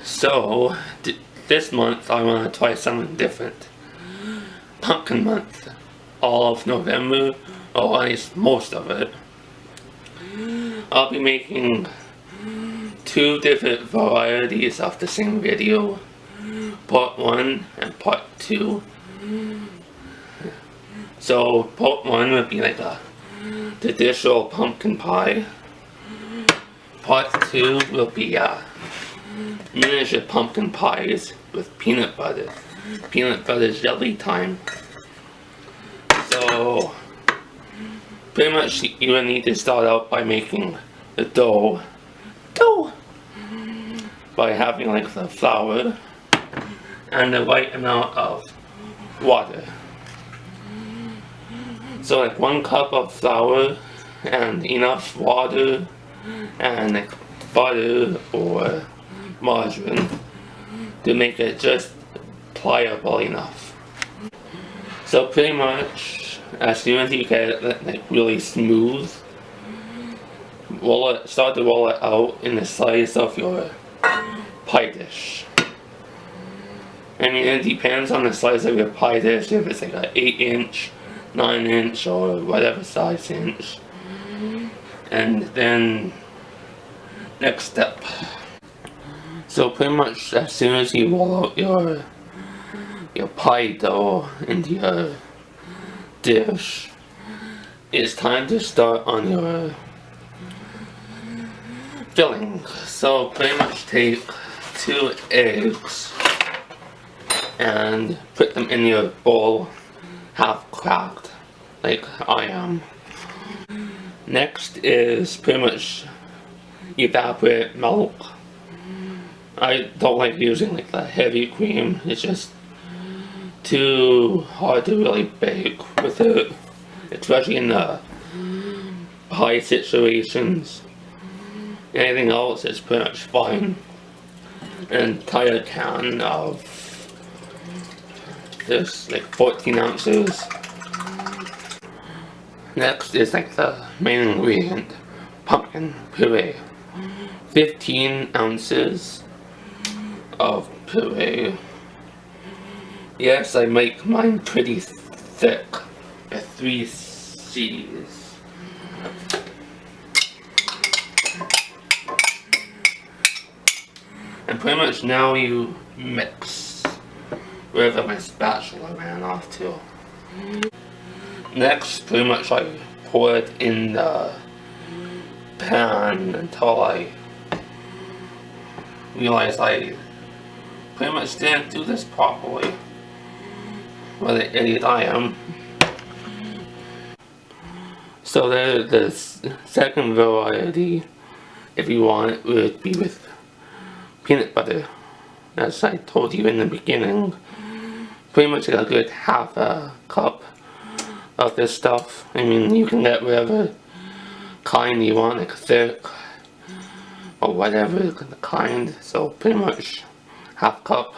So, this month I want to try something different. Pumpkin month. All of November, or at least most of it. I'll be making 2 different varieties of the same video. Part 1 and part 2. So, part 1 would be like a traditional pumpkin pie. Part 2 will be miniature pumpkin pies with peanut butter. Peanut butter jelly time. So, pretty much you will need to start out by making the dough. By having like the flour and the right amount of water. So like 1 cup of flour and enough water and like butter or margarine to make it just pliable enough. So pretty much as soon as you get it like really smooth, start to roll it out in the size of your pie dish. I mean, it depends on the size of your pie dish, if it's like an 8-inch, 9-inch, or whatever size inch. And then, next step. So pretty much as soon as you roll out your pie dough into your dish, it's time to start on your filling. So pretty much take 2 eggs and put them in your bowl, half cracked, like I am. Next is pretty much evaporated milk. I don't like using like the heavy cream, it's just too hard to really bake with it, especially in the pie situations. Anything else is pretty much fine. An entire can of this, like 14 ounces. Next is like the main ingredient, pumpkin puree. 15 ounces of puree. Yes, I make mine pretty thick with 3 C's. And pretty much now you mix wherever my spatula ran off to. Next, pretty much I pour it in the pan until I realize I pretty much didn't do this properly. What an idiot I am. So the second variety, if you want it, would be with peanut butter. As I told you in the beginning, pretty much like a good half a cup of this stuff. I mean, you can get whatever kind you want, like thick or whatever kind. So pretty much half cup.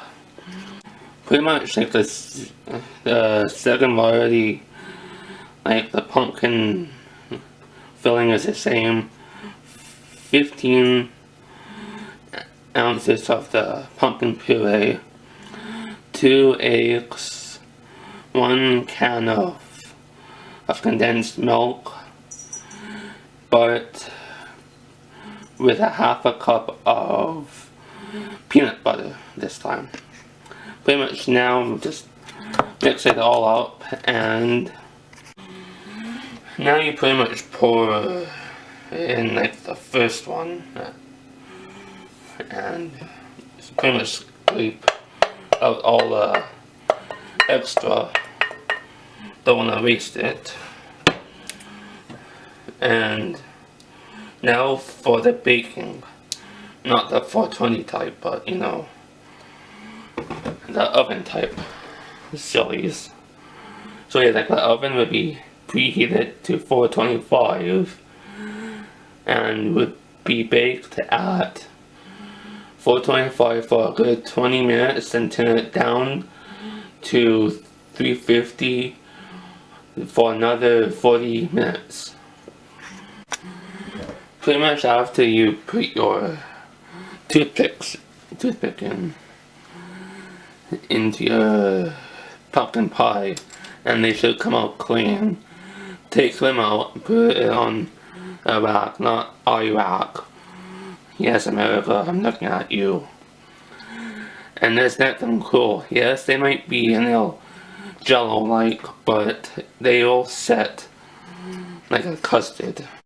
Pretty much like the second variety, like the pumpkin filling is the same. 15 ounces of the pumpkin puree, 2 eggs, 1 can of condensed milk, but with a half a cup of peanut butter this time. Pretty much now just mix it all up, and now you pretty much pour in like the first one, and pretty much scrape out all the extra. Don't want to waste it. And now for the baking, not the 420 type, but you know, the oven type sillies. So yeah, like the oven would be preheated to 425 and would be baked at 425 for a good 20 minutes, and turn it down to 350 for another 40 minutes. Pretty much after you put your toothpicks toothpick into your pumpkin pie, and they should come out clean. Take them out and put it on a rack, not a rack. Yes, America, I'm looking at you. And let's let them cool. Yes, they might be in a jello-like, but they will set like a custard.